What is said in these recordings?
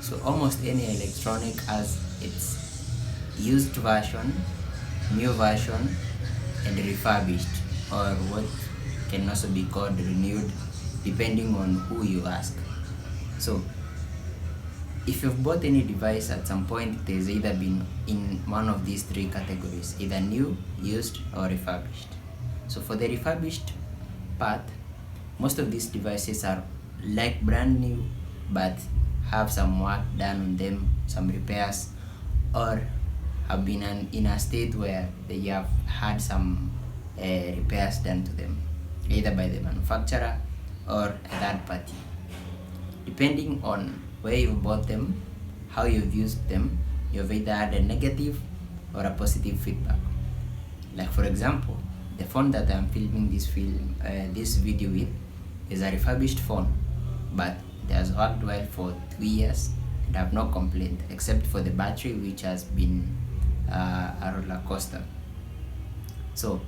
So almost any electronic has its used version, new version, and refurbished, or what can also be called renewed, depending on who you ask. So if you've bought any device at some point, it has either been in one of these three categories, either new, used, or refurbished. So for the refurbished part, most of these devices are like brand new but have some work done on them, some repairs, or have been in a state where they have had some repairs done to them, either by the manufacturer or a third party. Depending on where you bought them, how you've used them, you've either had a negative or a positive feedback. Like for example, the phone that I'm filming this video with is a refurbished phone, but it has worked well for 2 years and I have no complaint, except for the battery, which has been a roller coaster. So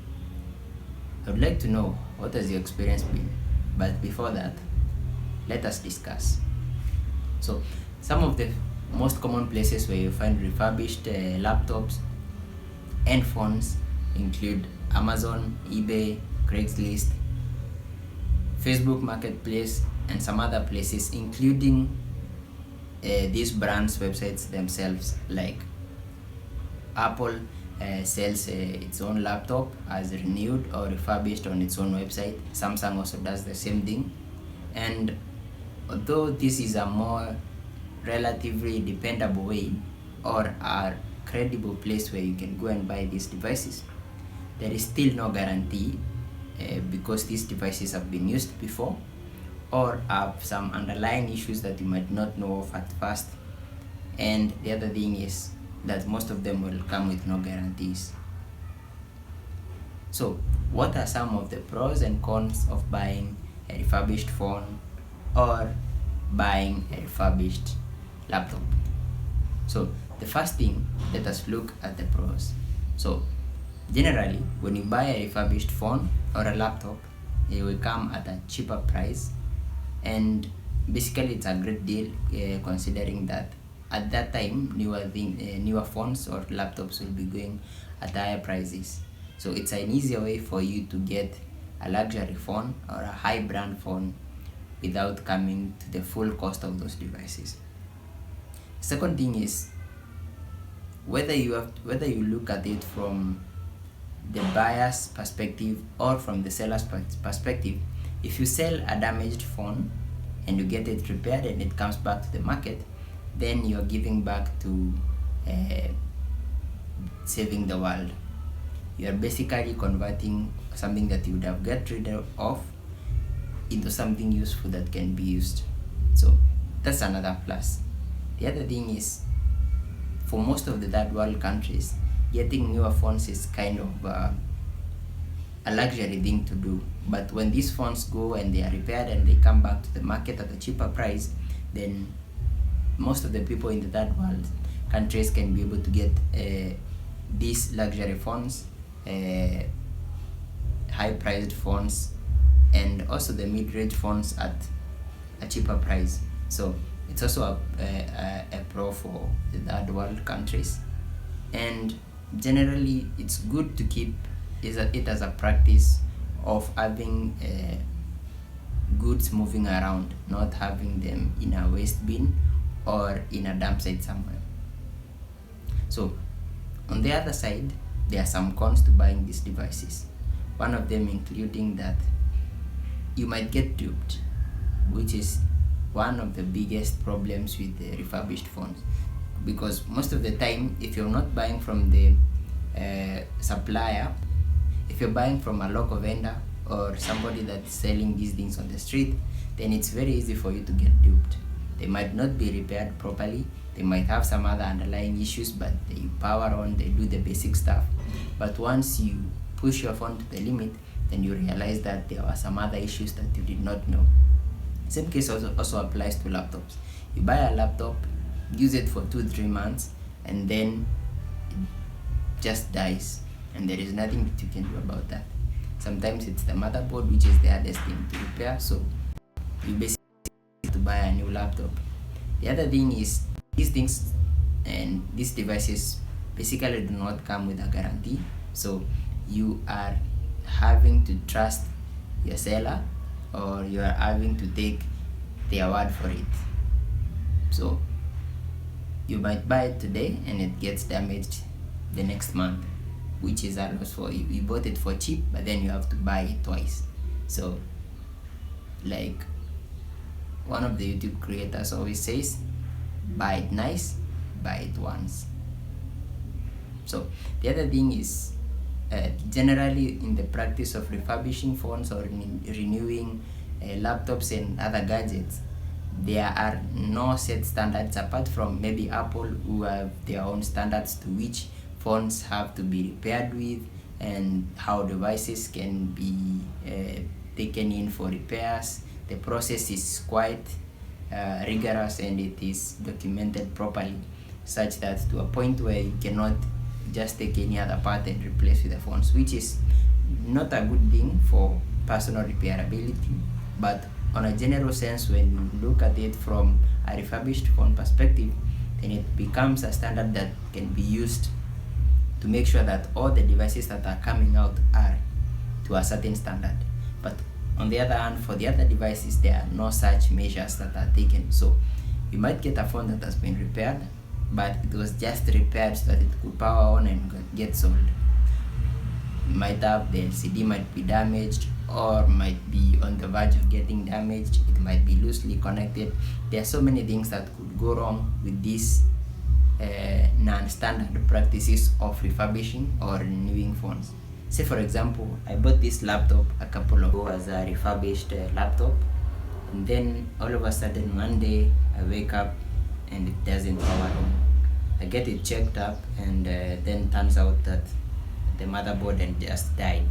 I would like to know, what has your experience been? But before that, let us discuss. So some of the most common places where you find refurbished laptops and phones include Amazon, eBay, Craigslist, Facebook Marketplace, and some other places, including these brands' websites themselves. Like Apple sells its own laptop as renewed or refurbished on its own website. Samsung also does the same thing. And although this is a more relatively dependable way or a credible place where you can go and buy these devices, there is still no guarantee because these devices have been used before or have some underlying issues that you might not know of at first. And the other thing is that most of them will come with no guarantees. So what are some of the pros and cons of buying a refurbished phone or buying a refurbished laptop? So the first thing, let us look at the pros. So generally, when you buy a refurbished phone or a laptop, it will come at a cheaper price, and basically it's a great deal considering that at that time newer phones or laptops will be going at higher prices. So it's an easier way for you to get a luxury phone or a high brand phone without coming to the full cost of those devices. Second thing is, whether you look at it from the buyer's perspective or from the seller's perspective, if you sell a damaged phone and you get it repaired and it comes back to the market, then you're giving back to saving the world. You're basically converting something that you would have got rid of into something useful that can be used. So that's another plus. The other thing is, for most of the third world countries, getting newer phones is kind of a luxury thing to do. But when these phones go and they are repaired and they come back to the market at a cheaper price, then most of the people in the third world countries can be able to get these luxury phones, high-priced phones, and also the mid-range phones at a cheaper price. So it's also a pro for the third world countries. And generally, it's good to keep it as a practice of having goods moving around, not having them in a waste bin or in a dump site somewhere. So on the other side, there are some cons to buying these devices. One of them including that you might get duped, which is one of the biggest problems with the refurbished phones, because most of the time, if you're not buying from the supplier, if you're buying from a local vendor or somebody that's selling these things on the street, then it's very easy for you to get duped. They might not be repaired properly, they might have some other underlying issues, but they power on, they do the basic stuff. But once you push your phone to the limit, then you realize that there are some other issues that you did not know. Same case also applies to laptops. You buy a laptop, use it for 2-3 months, and then it just dies, and there is nothing that you can do about that. Sometimes it's the motherboard, which is the hardest thing to repair, so you basically have to buy a new laptop. The other thing is these things and these devices basically do not come with a guarantee, so you are having to trust your seller, or you are having to take their word for it. So you might buy it today and it gets damaged the next month, which is a loss for you. You bought it for cheap, but then you have to buy it twice. So like one of the YouTube creators always says, buy it nice, buy it once. So the other thing is, generally in the practice of refurbishing phones or renewing laptops and other gadgets, there are no set standards apart from maybe Apple, who have their own standards to which phones have to be repaired with and how devices can be taken in for repairs. The process is quite rigorous and it is documented properly, such that to a point where you cannot just take any other part and replace with the phones, which is not a good thing for personal repairability. But on a general sense, when you look at it from a refurbished phone perspective, then it becomes a standard that can be used to make sure that all the devices that are coming out are to a certain standard. But on the other hand, for the other devices, there are no such measures that are taken. So you might get a phone that has been repaired, but it was just repaired so that it could power on and get sold. You might have the LCD might be damaged, or might be on the verge of getting damaged. It might be loosely connected. There are so many things that could go wrong with these non-standard practices of refurbishing or renewing phones. Say for example, I bought this laptop a couple of years as a refurbished laptop, and then all of a sudden one day I wake up and it doesn't power on. I get it checked up, and then turns out that the motherboard had just died.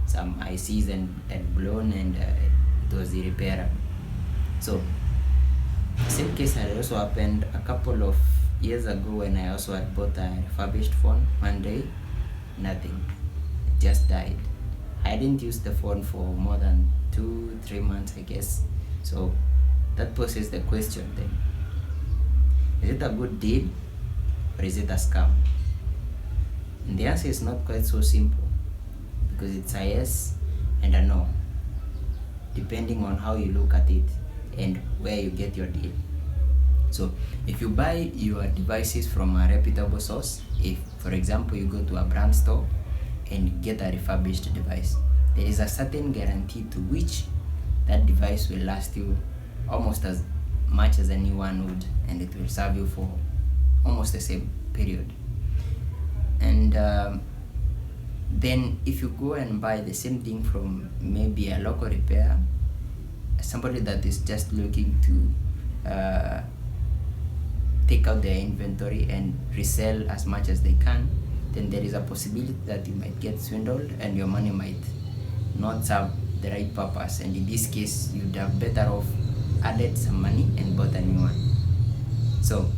Some ICs had blown, and it was irreparable. So the same case had also happened a couple of years ago when I also had bought a refurbished phone. One day, nothing, it just died. I didn't use the phone for more than 2-3 months, I guess. So that poses the question then, is it a good deal or is it a scam? And the answer is not quite so simple, because it's a yes and a no, depending on how you look at it and where you get your deal. So if you buy your devices from a reputable source, if for example you go to a brand store and get a refurbished device, there is a certain guarantee to which that device will last you almost as much as a new one would, and it will serve you for almost the same period. And then if you go and buy the same thing from maybe a local repair, somebody that is just looking to take out their inventory and resell as much as they can, then there is a possibility that you might get swindled and your money might not serve the right purpose, and in this case you'd have better off added some money and bought a new one. So